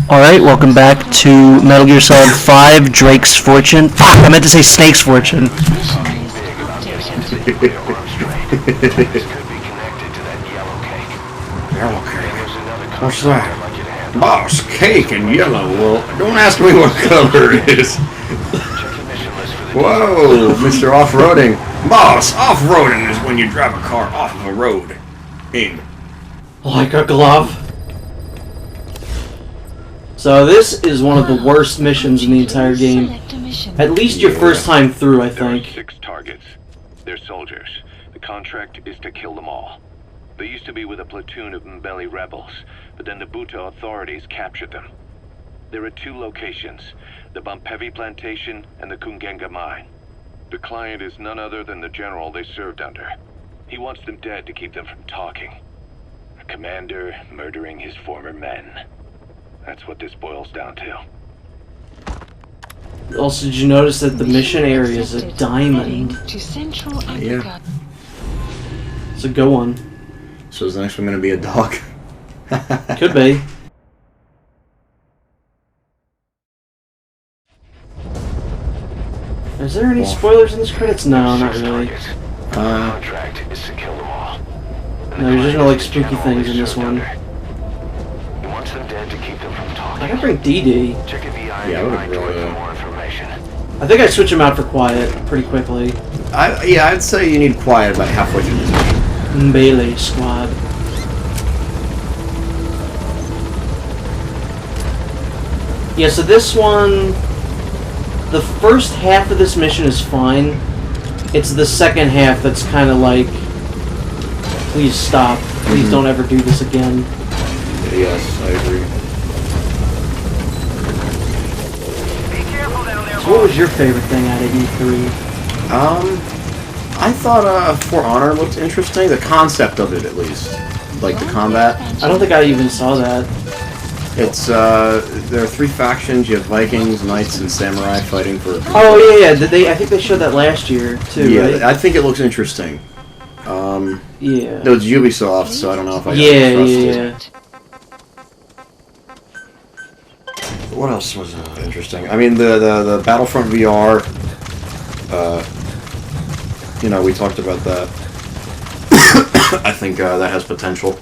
Alright, welcome back to Metal Gear Solid 5, Drake's Fortune. Fuck, I meant to say Snake's Fortune. Yellow cake? What's that? Boss, cake and yellow. Well, don't ask me what color it is. Whoa, Mr. Off-Roading. Boss, off-roading is when you drive a car off of a road. In. Like a glove. So this is one of the worst missions in the entire game. At least your first time through, I think. There are 6 targets. They're soldiers. The contract is to kill them all. They used to be with a platoon of Mbeli rebels, but then the Buto authorities captured them. There are 2 locations, the Bumpevi plantation and the Kungenga mine. The client is none other than the general they served under. He wants them dead to keep them from talking. A commander murdering his former men. That's what this boils down to. Also, did you notice that the mission area is a diamond? Yeah. It's a good one. So is the next one going to be a dog? Could be. Is there any spoilers in this credits? No, not really. The contract is to kill them all. No, there's just no like spooky things in this one. He wants them dead to keep them from talking. I can bring DD. Check if the Yeah, I would've brought for more information. I think I'd switch him out for Quiet pretty quickly. I'd say you need quiet about halfway through this mission. Melee Squad. Yeah, so this one... The first half of this mission is fine. It's the second half that's kind of like... Please stop. Please don't ever do this again. Yes, I agree. So what was your favorite thing out of E3? I thought For Honor looked interesting. The concept of it, at least. Like the combat. I don't think I even saw that. It's, there are 3 factions. You have Vikings, Knights, and Samurai fighting for... Oh, yeah. Did they? I think they showed that last year, too, Yeah, right? I think it looks interesting. Yeah. It was Ubisoft, so I don't know if I got Yeah. What else was interesting? I mean, the Battlefront VR, you know, we talked about that. I think that has potential.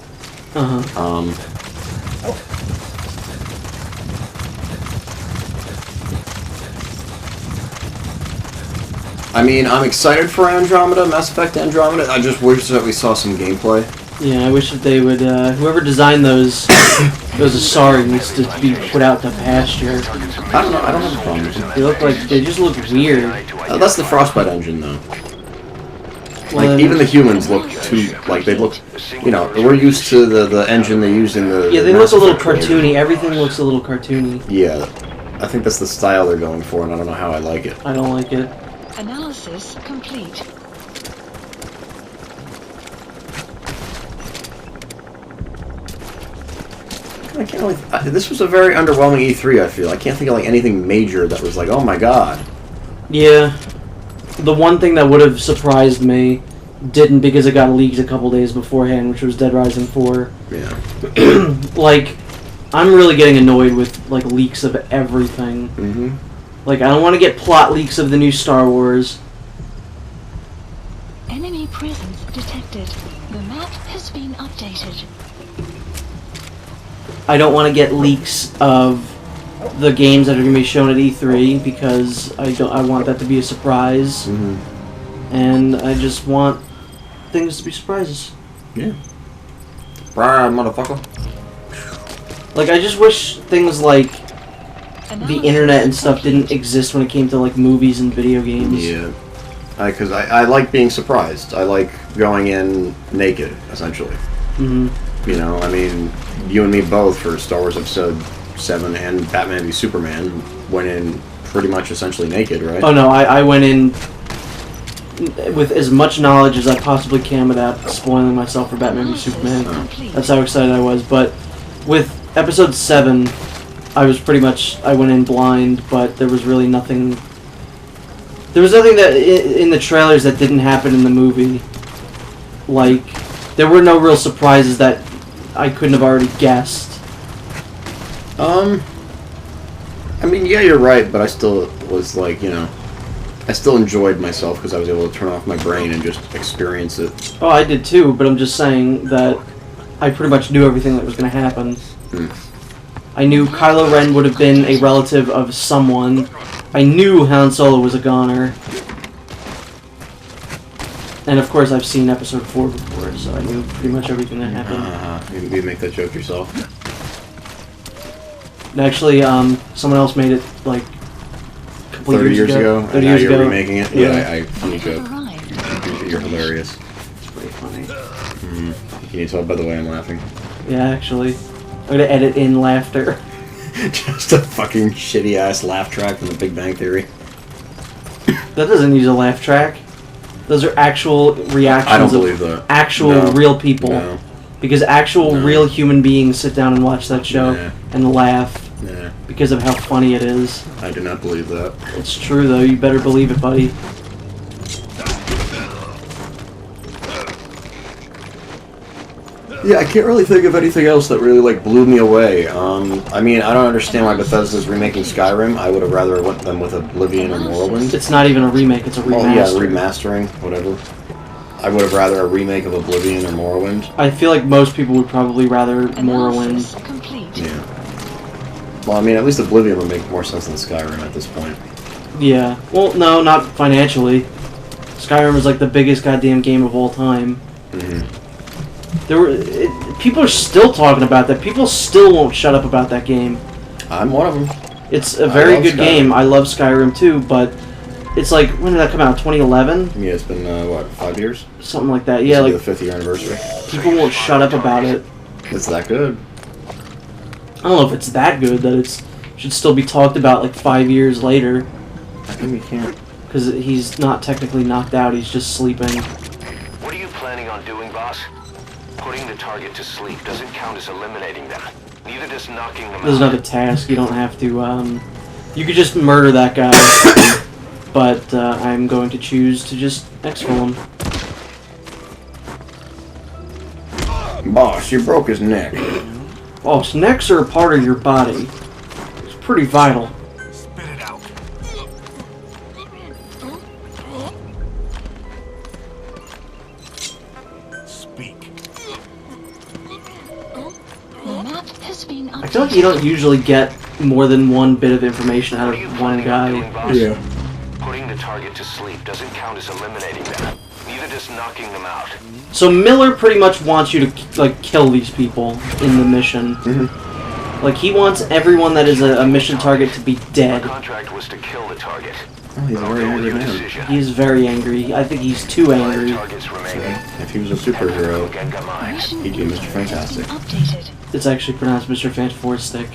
Uh-huh. I mean, I'm excited for Andromeda, Mass Effect Andromeda. I just wish that we saw some gameplay. Yeah, I wish that they would, whoever designed those Asari needs to be put out to pasture. I don't know, I don't have a problem with it. They look like, they just look weird. That's the Frostbite engine, though. Well, Like, even the humans look too, like, they look, you know, we're used to the engine they used in the... Yeah, they look a little cartoony. Everything looks a little cartoony. Yeah, I think that's the style they're going for, and I don't know how I like it. I don't like it. Analysis complete. I can't really... This was a very underwhelming E3, I feel. I can't think of, like, anything major that was like, oh my god. Yeah. The one thing that would have surprised me didn't because it got leaked a couple days beforehand, which was Dead Rising 4. Yeah. Like, I'm really getting annoyed with, like, leaks of everything. Mm-hmm. Like, I don't want to get plot leaks of the new Star Wars. Enemy presence detected. The map has been updated. I don't want to get leaks of the games that are going to be shown at E3 because I want that to be a surprise. Mm-hmm. And I just want things to be surprises. Yeah. Brah, motherfucker. Like, I just wish things like the internet and stuff didn't exist when it came to, like, movies and video games. Yeah. Because I like being surprised. I like going in naked, essentially. Mm-hmm. You know, I mean, you and me both for Star Wars Episode 7 and Batman v Superman went in pretty much essentially naked, right? Oh no, I went in with as much knowledge as I possibly can without spoiling myself for Batman v Superman. That's how excited I was. But with Episode 7, I went in blind, but there was really nothing... There was nothing that in the trailers that didn't happen in the movie. Like, there were no real surprises that I couldn't have already guessed. I mean, yeah, you're right, but I still was like, you know, I still enjoyed myself because I was able to turn off my brain and just experience it. Oh, I did too, but I'm just saying that I pretty much knew everything that was going to happen. I knew Kylo Ren would have been a relative of someone. I knew Han Solo was a goner. And of course, I've seen Episode 4 before, so I knew pretty much everything that happened. You make that joke yourself. And actually, someone else made it like a couple 30 years ago. 30 and now years you're ago. remaking it. Yeah. Funny joke. You're hilarious. It's pretty funny. Can you tell by the way I'm laughing? Yeah, actually. I'm gonna edit in laughter. Just a fucking shitty ass laugh track from The Big Bang Theory. That doesn't use a laugh track. Those are actual reactions I don't of believe that. actual No. real people. No. Because actual No. real human beings sit down and watch that show Nah. and laugh Nah, because of how funny it is. I do not believe that. It's true though, you better believe it, buddy. Yeah, I can't really think of anything else that really like blew me away. I mean, I don't understand why Bethesda's remaking Skyrim. I would have rather went them with Oblivion or Morrowind. It's not even a remake, it's a remaster. Oh yeah, remastering, whatever. I would have rather a remake of Oblivion or Morrowind. I feel like most people would probably rather Morrowind. Analysis complete. Yeah. Well, I mean, at least Oblivion would make more sense than Skyrim at this point. Yeah. Well, no, not financially. Skyrim is like the biggest goddamn game of all time. People are still talking about that. People still won't shut up about that game. I'm one of them. It's a very love good Skyrim. game. I love Skyrim too, but it's like, when did that come out? 2011? Yeah, it's been, what, 5 years? Something like that. Yeah, This like, will be the 5th year anniversary. people won't shut up about it. It's that good. I don't know if it's that good that it should still be talked about like 5 years later. I think we can't. Because he's not technically knocked out, he's just sleeping. What are you planning on doing, boss? Putting the target to sleep doesn't count as eliminating them. Neither does knocking them There's out. not a task, you don't have to, you could just murder that guy. But I'm going to choose to just exfil him. Boss, you broke his neck. Oh, so necks are a part of your body. It's pretty vital. Spit it out. Speak. The map has been updated. I feel like you don't usually get more than one bit of information out What are you of one planning on guy. doing, boss? Putting the target to sleep doesn't count as eliminating them. Neither does knocking them out. So Miller pretty much wants you to like kill these people in the mission. Like he wants everyone that is a mission target to be Our dead. contract was to kill the target. Oh, he's a very Go with angry your man. decision. He is very angry. I think he's too Five angry. targets remaining. If he was a superhero, Gengamai. Mission he'd be Mr. information Fantastic. updated. It's actually pronounced Mr. Fantastic.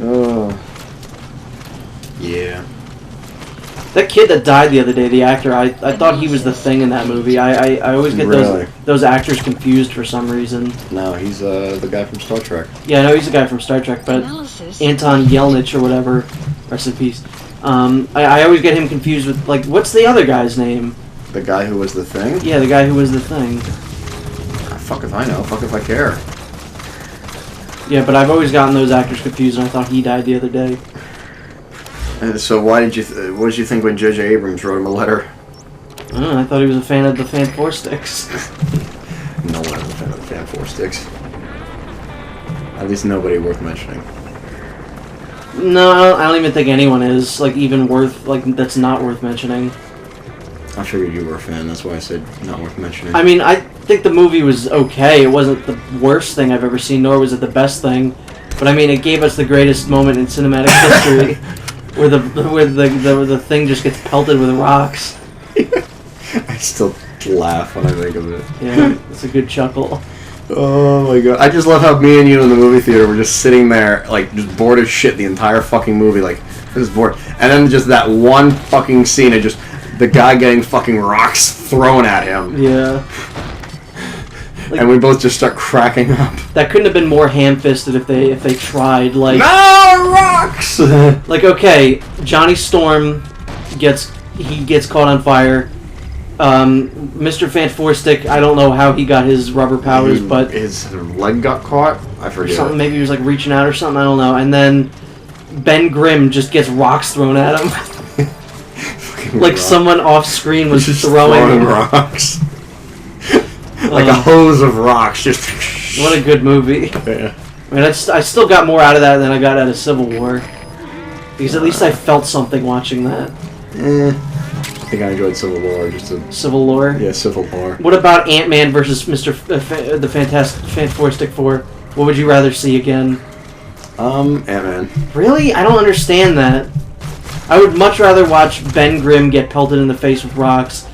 Oh. Yeah. That kid that died the other day, the actor, I thought he was the Thing in that movie. I always get Really? those actors confused for some reason. No, he's the guy from Star Trek. Yeah, I know he's the guy from Star Trek, but Analysis. Anton Yelnats or whatever, rest in peace. I always get him confused with, like, what's the other guy's name? The guy who was the Thing? Yeah, the guy who was the Thing. Ah, fuck if I know. Fuck if I care. Yeah, but I've always gotten those actors confused, and I thought he died the other day. So why did you? What did you think when J.J. Abrams wrote him a letter? I don't know, I thought he was a fan of the Fan Four Sticks. No one is a fan of the Fan Four Sticks. At least nobody worth mentioning. No, I don't even think anyone is, like, even worth, like, that's not worth mentioning. I figured you were a fan. That's why I said not worth mentioning. I mean, I think the movie was okay. It wasn't the worst thing I've ever seen, nor was it the best thing. But I mean, it gave us the greatest moment in cinematic history, where the Thing just gets pelted with rocks. I still laugh when I think of it. Yeah, it's a good chuckle. Oh my god. I just love how me and you in the movie theater were just sitting there, like, just bored as shit the entire fucking movie, like, this is bored. And then just that one fucking scene of just the guy getting fucking rocks thrown at him. Yeah. And we both just start cracking up. That couldn't have been more ham-fisted if they tried. Like, No rocks! like okay, Johnny Storm gets caught on fire. Mr. Fantastic, I don't know how he got his rubber powers, but his leg got caught. I or forget. something. Maybe he was like reaching out or something. I don't know. And then Ben Grimm just gets rocks thrown at him, like rock. someone off screen was Just throwing. rocks. Like a hose of rocks. Just. What a good movie. Yeah. I mean, I still got more out of that than I got out of Civil War, because at least I felt something watching that. I think I enjoyed Civil War. Just a Civil War. yeah, Civil War. What about Ant-Man versus the Fantastic Four? What would you rather see again? Ant-Man. Really? I don't understand that. I would much rather watch Ben Grimm get pelted in the face with rocks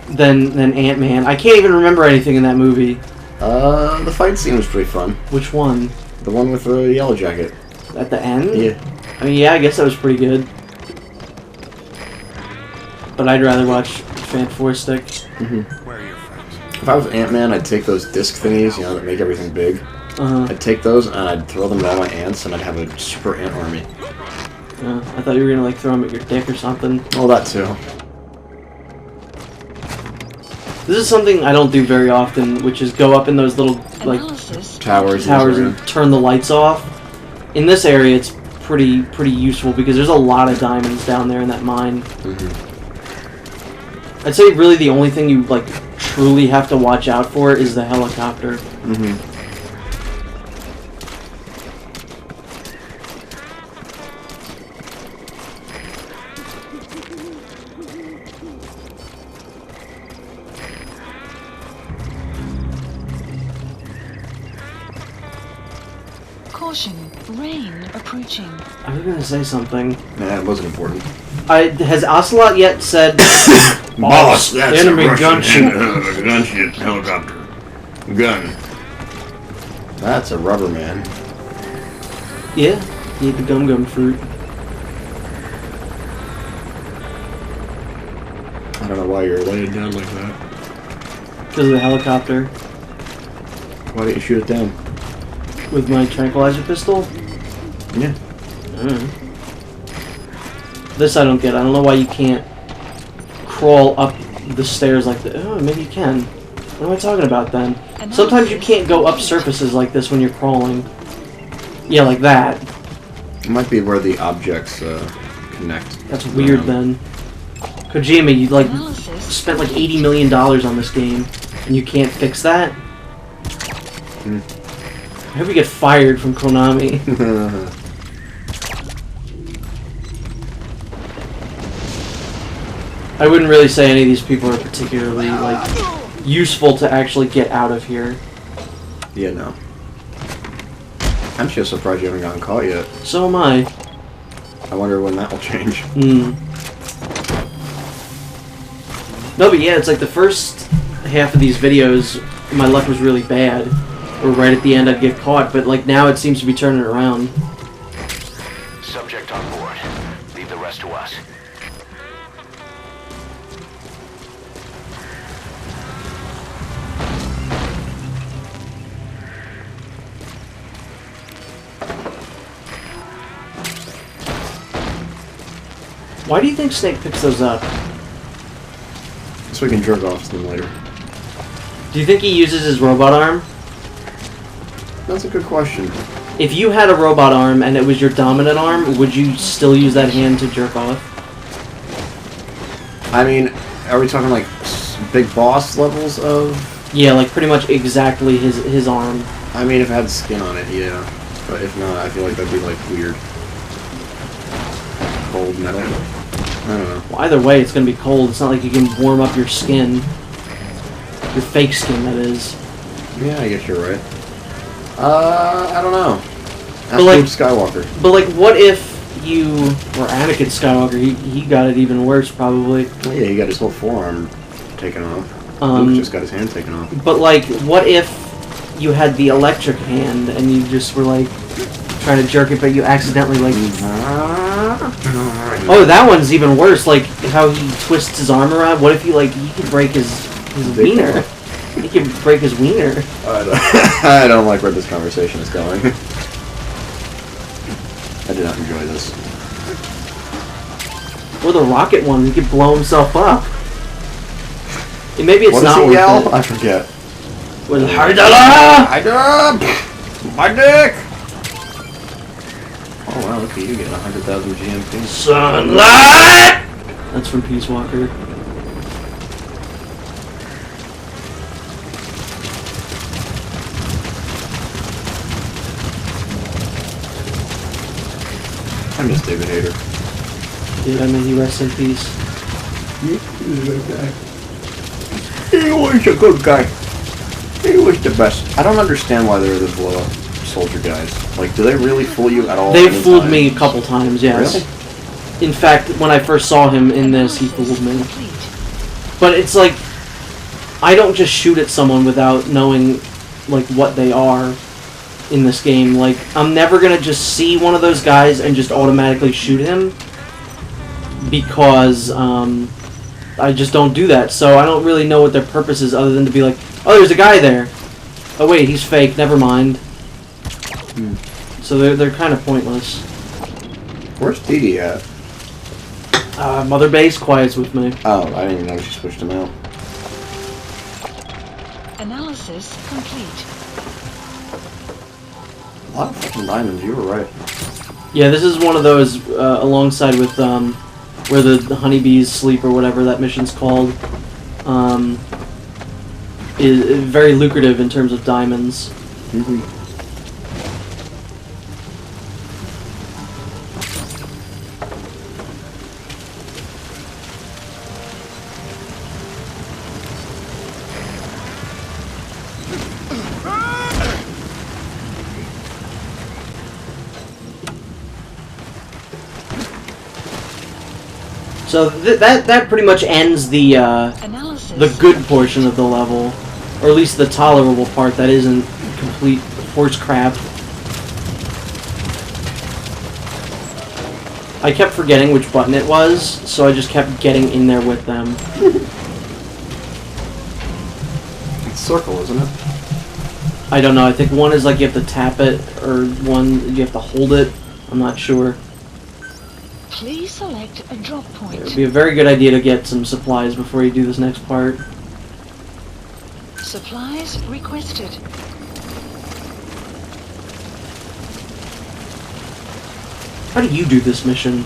than Ant-Man. I can't even remember anything in that movie. The fight scene was pretty fun. Which one? The one with the yellow jacket. At the end? Yeah. I mean, yeah, I guess that was pretty good. But I'd rather watch Fantastic. Where are your friends? If I was Ant-Man, I'd take those disc thingies, you know, that make everything big. I'd take those and I'd throw them at all my ants, and I'd have a super ant army. I thought you were gonna like throw them at your dick or something. Oh, that too. This is something I don't do very often, which is go up in those little like Analysis. Towers. and turn the lights off. In this area, it's pretty useful because there's a lot of diamonds down there in that mine. I'd say really the only thing you like truly have to watch out for is the helicopter. Caution. Rain approaching. I was gonna say something. Nah, it wasn't important. Has Ocelot yet said? Boss, that's enemy a Russian gunship. gunship helicopter. Gun. That's a rubber man. Yeah, you eat the gum fruit. I don't know why you're laying down like that. Because of the helicopter Why didn't you shoot it down? with my tranquilizer pistol. Yeah. This I don't get. I don't know why you can't crawl up the stairs like that. Oh, maybe you can. What am I talking about then? Sometimes you can't go up surfaces like this when you're crawling. Yeah, like that. It might be where the objects connect. That's weird then. Kojima, you like Analysis. spent like $80 million on this game, and you can't fix that? I hope you get fired from Konami. I wouldn't really say any of these people are particularly like useful to actually get out of here. Yeah, no. I'm just surprised you haven't gotten caught yet. So am I. I wonder when that will change. No, but yeah, it's like the first half of these videos, my luck was really bad. Or right at the end I'd get caught, but like now it seems to be turning around. Subject on board. Leave the rest to us. Why do you think Snake picks those up? So we can jerk off to them later. Do you think he uses his robot arm? That's a good question. If you had a robot arm and it was your dominant arm, would you still use that hand to jerk off? I mean, are we talking like big boss levels of? Yeah, like pretty much exactly his arm. I mean, if it had skin on it, yeah. But if not, I feel like that'd be like weird. Cold metal. I don't know. Well, either way, it's gonna be cold. It's not like you can warm up your skin. Your fake skin, that is. Yeah, I guess you're right. I don't know. Ask But, like- Luke Skywalker. But like, what if you or Anakin Skywalker? He got it even worse, probably. Oh, yeah, he got his whole forearm taken off. Um, Luke just got his hand taken off. But like, what if you had the electric hand and you just were like trying to jerk it, but you accidentally like. Oh, that one's even worse. Like how he twists his arm around. What if he could break his Big wiener? He could break his wiener. I don't like where this conversation is going. I did not enjoy this. Or the rocket one, he could blow himself up. Maybe it's What does not he worth yell? it. I forget. With Hardala! My dick! Oh wow, look at you getting 100,000 GMP. Sunlight! That's from Peace Walker. I miss David Hayter. Yeah, may he rest in peace. He was a good guy. He was a good guy. He was the best. I don't understand why they're the blow up soldier guys. Like, do they really fool you at all? They've any fooled time? me a couple times, yes. Really? In fact, when I first saw him in this, he fooled me. But it's like, I don't just shoot at someone without knowing, like, what they are in this game. Like, I'm never gonna just see one of those guys and just automatically shoot him. Because, I just don't do that. So I don't really know what their purpose is other than to be like, oh, there's a guy there. Oh, wait, he's fake. Never mind. So they're kind of pointless. Where's Dee Dee at? Mother Base quiets with me. Oh, I didn't even know she switched him out. Analysis complete. A lot of fucking diamonds, you were right. Yeah, this is one of those, alongside with, where the honeybees sleep or whatever that mission's called, is very lucrative in terms of diamonds. Mm-hmm. So that pretty much ends the Analysis. good portion of the level, or at least the tolerable part that isn't complete horse crap. I kept forgetting which button it was, so I just kept getting in there with them. It's circle, isn't it? I don't know, I think one is like you have to tap it, or one you have to hold it. I'm not sure. Please select a drop It point. would be a very good idea to get some supplies before you do this next part. Supplies requested. How do you do this mission?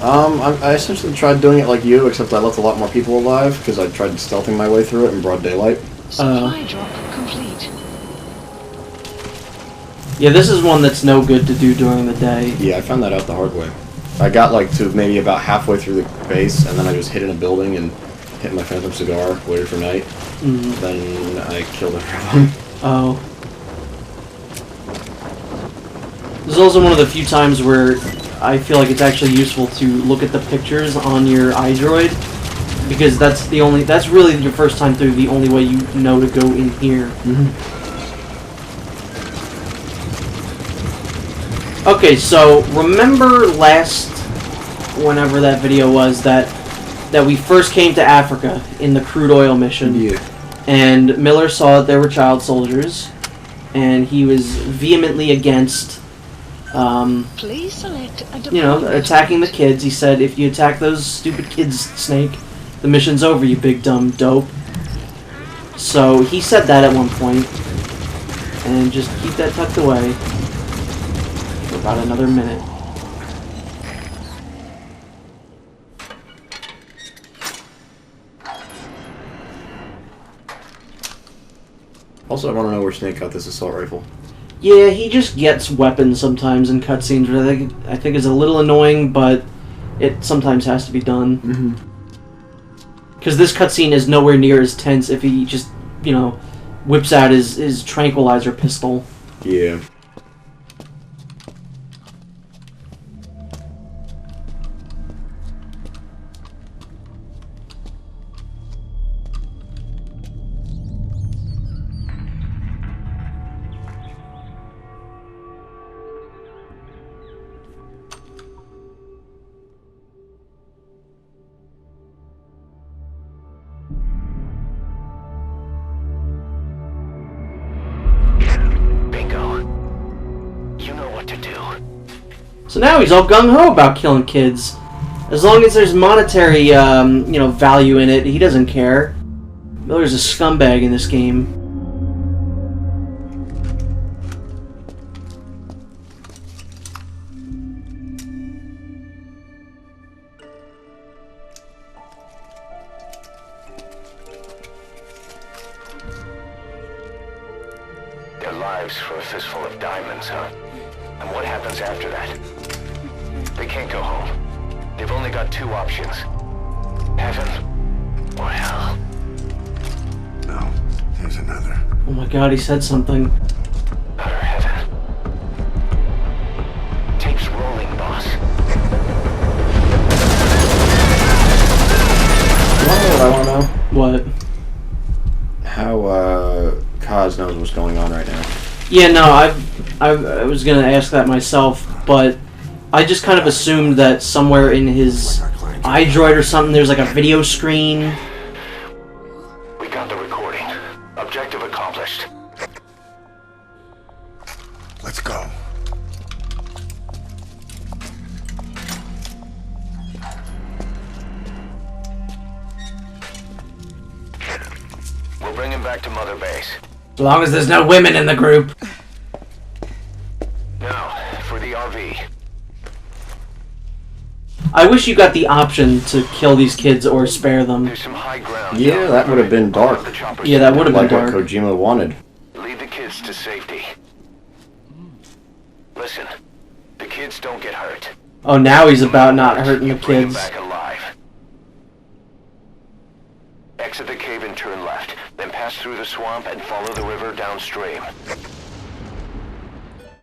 I essentially tried doing it like you, except I left a lot more people alive, because I tried stealthing my way through it in broad daylight. Supply drop complete. Yeah, this is one that's no good to do during the day. Yeah, I found that out the hard way. I got like to maybe about halfway through the base, and then I just hid in a building and hit my phantom cigar, waited for night. Mm. Then I killed everyone. Oh. This is also one of the few times where I feel like it's actually useful to look at the pictures on your iDroid, because that's really your first time through, the only way you know to go in here. Okay, so remember whenever that video was, that we first came to Africa in the crude oil mission. Yeah. And Miller saw that there were child soldiers, and he was vehemently against, Please select a department. you know, attacking the kids. He said, if you attack those stupid kids, Snake, the mission's over, you big dumb dope. So he said that at one point, and just keep that tucked away for about another minute. Also, I want to know where Snake got this assault rifle. Yeah, he just gets weapons sometimes in cutscenes, which I think is a little annoying, but it sometimes has to be done. Because this cutscene is nowhere near as tense if he just, you know, whips out his tranquilizer pistol. Yeah. Bingo. You know what to do. So now he's all gung-ho about killing kids. As long as there's monetary, you know, value in it, he doesn't care. Miller's a scumbag in this game. Their lives for a fistful of diamonds, huh? And what happens after that? They can't go home. They've only got two options. Heaven or hell. No, here's another. Oh my god, he said something. Utter heaven. Tape's rolling, boss. You wanna know what I want to know? What? How Kaz knows what's going on right now. Yeah, no, I was gonna ask that myself, but I just kind of assumed that somewhere in his iDroid or something there's like a video screen. We got the recording. Objective accomplished. Let's go. We'll bring him back to Mother Base. As long as there's no women in the group. Now, for the RV. I wish you got the option to kill these kids or spare them. There's some high ground. Yeah, that would have been dark. Yeah, that would have been Like what dark. Kojima wanted. Lead the kids to safety. Listen, the kids don't get hurt. Oh, now he's about not hurting the Bring 'em kids. back alive. Exit the cave and turn left, then pass through the swamp and follow the river downstream.